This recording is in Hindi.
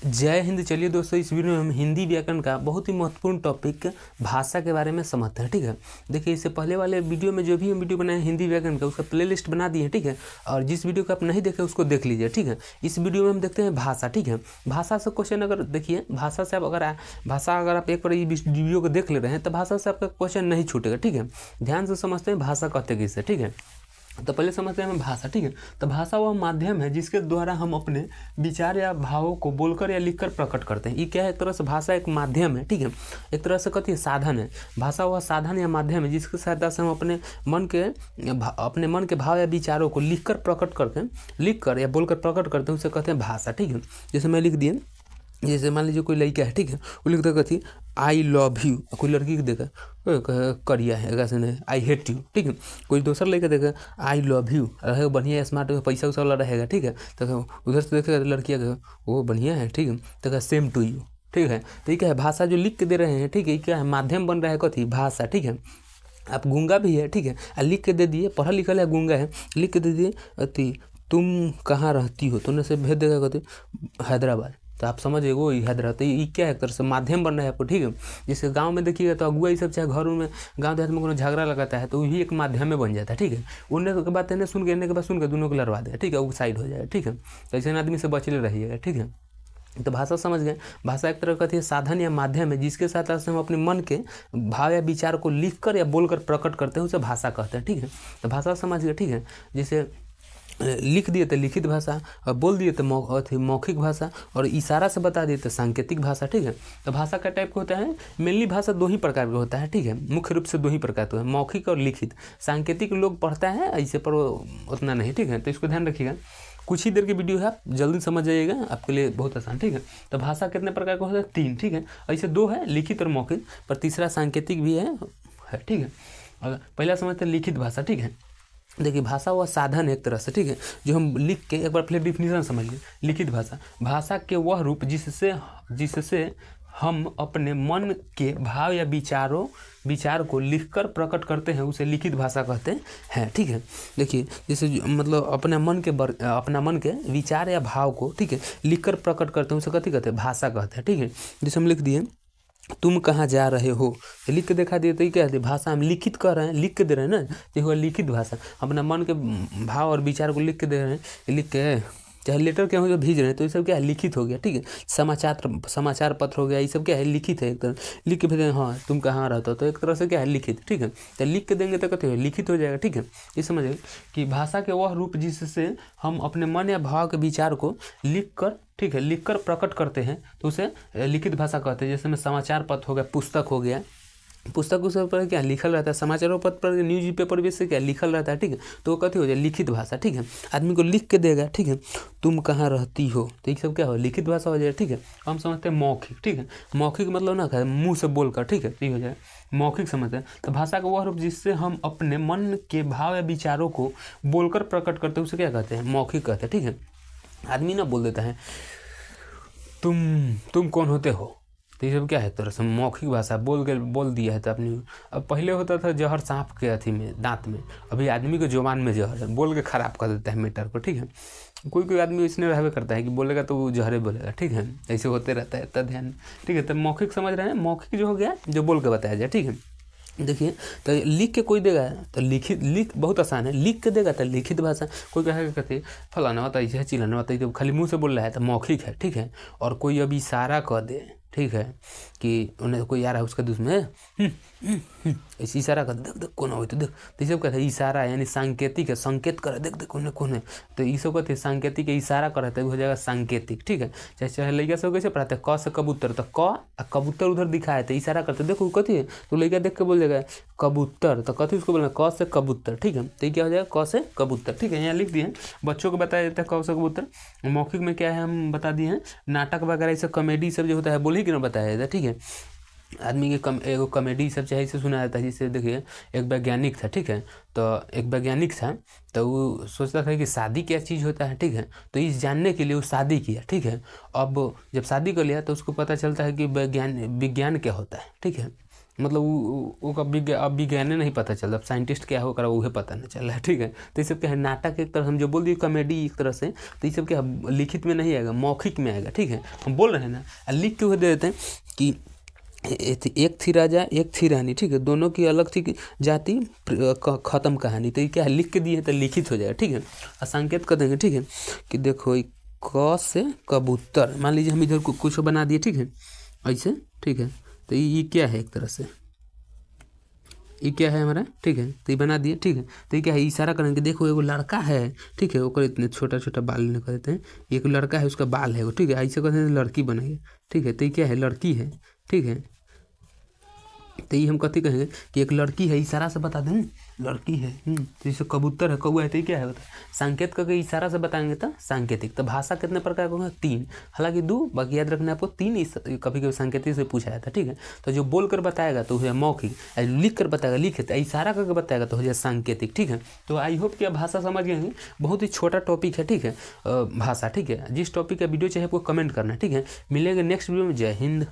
जय हिंद। चलिए दोस्तों, इस वीडियो में हम हिंदी व्याकरण का बहुत ही महत्वपूर्ण टॉपिक भाषा के बारे में समझते हैं। ठीक है, देखिए इससे पहले वाले वीडियो में जो भी हम वीडियो बनाए हिंदी व्याकरण का, उसका प्लेलिस्ट बना दिए। ठीक है, और जिस वीडियो को आप नहीं देखे उसको देख लीजिए। ठीक है, इस वीडियो में हम देखते हैं भाषा। ठीक है, भाषा से क्वेश्चन अगर देखिए, भाषा से आप अगर आप एक बार ये वीडियो को देख ले रहे हैं तो भाषा से आपका क्वेश्चन नहीं छूटेगा। ठीक है, ध्यान से समझते हैं भाषा कहते किससे। ठीक है, तो पहले समझते हैं हम भाषा। ठीक है, तो भाषा वह माध्यम है जिसके द्वारा हम अपने विचार या भावों को बोलकर या लिखकर प्रकट करते हैं। ये क्या है? एक तरह से भाषा एक माध्यम है। ठीक है, एक तरह से कहती है साधन है। भाषा वह साधन या माध्यम है जिसकी सहायता से हम अपने मन के भाव या विचारों को लिखकर या बोलकर प्रकट करते हैं, उसे कहते हैं भाषा। ठीक है, जैसे मैं लिख दिए, जैसे मान लीजिए कोई लड़का है। ठीक है, वो लिख देगा थी आई लव यू, कोई लड़की को देखा करिया है कैसे नहीं आई हेट यू। ठीक है, कोई दूसरा लड़का देखा आई लव यू, रहेगा बढ़िया स्मार्ट पैसा उसा वाला रहेगा। ठीक है, तो उधर से देखेगा लड़कियाँ वो बढ़िया है। ठीक है, तो कहा सेम टू यू। ठीक है, तो ये क्या है? भाषा जो लिख के दे रहे हैं। ठीक है, क्या है? माध्यम बन रहा है कथी? भाषा। ठीक है, आप गूंगा भी है। ठीक है, लिख के दे दिए, पढ़ा लिखा है गूंगा है, लिख के दे दिए अति तुम कहाँ रहती हो, तो उन्हें से भेज देगा कथी हैदराबाद, तो आप समझिए वो हैदराबाद। तो ये क्या है? एक तरह से माध्यम बन रहा है आपको। ठीक है, जैसे गांव में देखिएगा तो अगुआ ये सब चाहे घरों में गांव देहात में कोनो झगड़ा लगाता है तो वही एक माध्यम में बन जाता है। ठीक है, उनने के बाद इन्हें सुन के बाद सुन के दोनों को लड़वा दे। ठीक है, वो साइड हो जाए। ठीक है, तो ऐसे आदमी से बचले रहिएगा। ठीक है, तो भाषा समझ गए। भाषा एक तरह का साधन या माध्यम है जिसके साथ हम अपने मन के भाव या विचार को लिखकर या बोलकर प्रकट करते हैं, उसे भाषा कहते हैं। ठीक है, तो भाषा समझ गए। ठीक है, जैसे लिख दिए तो लिखित भाषा, और बोल दिए तो मौखिक भाषा, और इशारा से बता दिए तो सांकेतिक भाषा। ठीक है, तो भाषा का टाइप होता है मेनली भाषा दो ही प्रकार का होता है। ठीक है, मुख्य रूप से दो ही प्रकार का है, मौखिक और लिखित। सांकेतिक लोग पढ़ता है ऐसे पर उतना नहीं। ठीक है, तो इसको ध्यान रखिएगा, कुछ ही देर की वीडियो है, आप जल्दी समझ जाइएगा, आपके लिए बहुत आसान। ठीक है, तो भाषा कितने प्रकार का होता है? तीन। ठीक है, ऐसे दो है लिखित और मौखिक, पर तीसरा सांकेतिक भी है। ठीक है, अगर पहला समझते हैं लिखित भाषा। ठीक है, देखिए भाषा वह साधन है एक तरह से। ठीक है, जो हम लिख के, एक बार पहले डिफिनीशन समझ लीजिए। लिखित भाषा के वह रूप जिससे हम अपने मन के भाव या विचार को लिखकर प्रकट करते हैं, उसे लिखित भाषा कहते हैं। ठीक है, देखिए जैसे मतलब अपना मन के विचार या भाव को, ठीक है, लिखकर प्रकट करते हैं, उसे कथी कहते हैं? भाषा कहते हैं। ठीक है, जैसे हम लिख दिए तुम कहाँ जा रहे हो, तो लिख के दिखा दिए, तो ये क्या है? भाषा हम लिखित कर रहे हैं, लिख के दे रहे हैं ना, ये हुआ लिखित भाषा। अपना मन के भाव और विचार को लिख के दे रहे हैं, लिख के चाहे लेटर के हो जो भेज रहे हैं, तो ये सब क्या है? लिखित हो गया। ठीक है, समाचार पत्र हो गया, ये सब क्या है? लिखित है। एक तरह लिख के भेजें, हाँ तुम कहाँ रहते हो, तो एक तरह से क्या है? लिखित। ठीक है, तो लिख के देंगे तो कहते हैं लिखित हो जाएगा। ठीक है, ये समझिए कि भाषा के वह रूप जिससे हम अपने मन या भाव के विचार को लिखकर प्रकट करते हैं, तो उसे लिखित भाषा कहते हैं। जैसे में समाचार पत्र हो गया, पुस्तक हो गया, पुस्तक उस पर क्या लिखल रहता है, समाचारों पत्र पर न्यूज पेपर बेस से क्या लिखल रहता है। ठीक है, तो वो कथी हो जाए? लिखित भाषा। ठीक है, आदमी को लिख के देगा। ठीक है, तुम कहाँ रहती हो, तो ये सब क्या हो? लिखित भाषा हो जाए। ठीक है, हम समझते हैं मौखिक। ठीक है, मौखिक मतलब ना क्या, मुँह से बोलकर। ठीक है, तो ये हो जाए मौखिक समझते हैं। तो भाषा का वह रूप जिससे हम अपने मन के भाव या विचारों को बोलकर प्रकट करते हैं, उसे क्या कहते हैं? मौखिक कहते हैं। ठीक है, आदमी ना बोल देता है तुम कौन होते हो, तो ये सब क्या है? तरह से मौखिक भाषा बोल दिया है तो अपनी। अब पहले होता था जहर सांप के अथी में, दांत में, अभी आदमी को जुबान में जहर है, बोल के खराब कर देता है मैटर को। ठीक है, कोई आदमी इसने रहबे करता है कि बोलेगा तो वो जहरे बोलेगा। ठीक है, ऐसे होते रहता है, तो ध्यान। ठीक है, तो मौखिक समझ रहे हैं, मौखिक जो हो गया जो बोल के बताया जाए। ठीक है, देखिए तो लिख के कोई देगा तो लिख बहुत आसान है, लिख के देगा तो लिखित भाषा। कोई कहेगा कहते फलाना होता है, चिलाना होता है, तो खाली मुँह से बोल रहा है तो मौखिक है। ठीक है, और कोई अब इशारा कर दे, ठीक है, कि उन्हें कोई आ रहा है उसका दूसरे में ऐसे इशारा कर, देख कौन हो, तो देख, तो ये सब कहते हैं इशारा, यानी सांकेतिक है, संकेत करे, देख कौन है, तो ये सब कहते हैं सांकेतिक है, इशारा करे तो हो जाएगा सांकेतिक। ठीक है, चाहे लड़का सब कैसे पढ़ाते हैं, क से कबूतर, तो कबूतर उधर दिखाए तो इशारा करते, देखो कथी है, तो लड़का देख के बोल जाएगा कबूतर, तो कथी उसको बोलना? क से कबूतर। ठीक है, तो ये क्या हो जाएगा? क से कबूतर। ठीक है, यहाँ लिख दिए, बच्चों को बताया जाता है क से कबूतर। मौखिक में क्या है हम बता दिए हैं, नाटक वगैरह ये सब कॉमेडी सब जो होता है बोल ही क्यों बताया जाता है। ठीक है, आदमी के एगो कॉमेडी सब चाहे इसे सुना जाता है। जैसे देखिए एक वैज्ञानिक था। ठीक है, तो एक वैज्ञानिक था, तो वो सोचता था कि शादी क्या चीज़ होता है। ठीक है, तो इस जानने के लिए वो शादी किया। ठीक है, अब जब शादी कर लिया तो उसको पता चलता है कि विज्ञान क्या होता है। ठीक है, मतलब वो अब विज्ञाने नहीं पता चल, अब साइंटिस्ट क्या होकर वो पता नहीं चल रहा है, ठीक है। तो ये सब क्या है, नाटक एक तरह हम जो बोल दिए कॉमेडी एक तरह से, तो ये सब क्या लिखित में नहीं आएगा, मौखिक में आएगा, ठीक है। हम बोल रहे हैं ना, लिख के दे देते हैं कि एक थी राजा एक थी रानी, ठीक है, दोनों की अलग थी जाति खत्म कहानी। तो ये क्या है, लिख के दिए तो लिखित हो जाएगा, ठीक है। संकेत कर देंगे, ठीक है, कि देखो क से कबूतर, मान लीजिए हम इधर कुछ बना दिए, ठीक है, ऐसे, ठीक है। तो ये क्या है, एक तरह से ये क्या है हमारा, ठीक है। तो ये बना दिए, ठीक है। तो ये क्या है, इशारा करेंगे, देखो एगो लड़का है, ठीक है, ओकर इतने छोटा छोटा बाल निकल देते हैं, एक लड़का है उसका बाल है वो, ठीक है, ऐसे कहते हैं लड़की बनेगी, ठीक है। तो ये क्या है, लड़की है, ठीक है। तो ये हम कथी कहेंगे कि एक लड़की है, इशारा से बता दें लड़की है। तो जैसे कबूतर है, कौआ है, तो क्या है बता, संकेत करके इशारा से बताएंगे तो सांकेतिक। तो भाषा कितने प्रकार का होगा, 3, हालांकि 2, बाकी याद रखना आपको 3 कभी कभी सांकेतिक से पूछा जाता है, ठीक है। तो जो बोल कर बताएगा तो हो जाए मौखिक, लिख कर बताएगा लिखित, इशारा करके बताएगा तो हो जाए सांकेतिक, ठीक है। तो आई होप कि आप भाषा समझ गए हैं, बहुत ही छोटा टॉपिक है, ठीक है, भाषा, ठीक है। जिस टॉपिक का वीडियो चाहिए आपको कमेंट करना है, ठीक है। मिलेंगे नेक्स्ट वीडियो में, जय हिंद।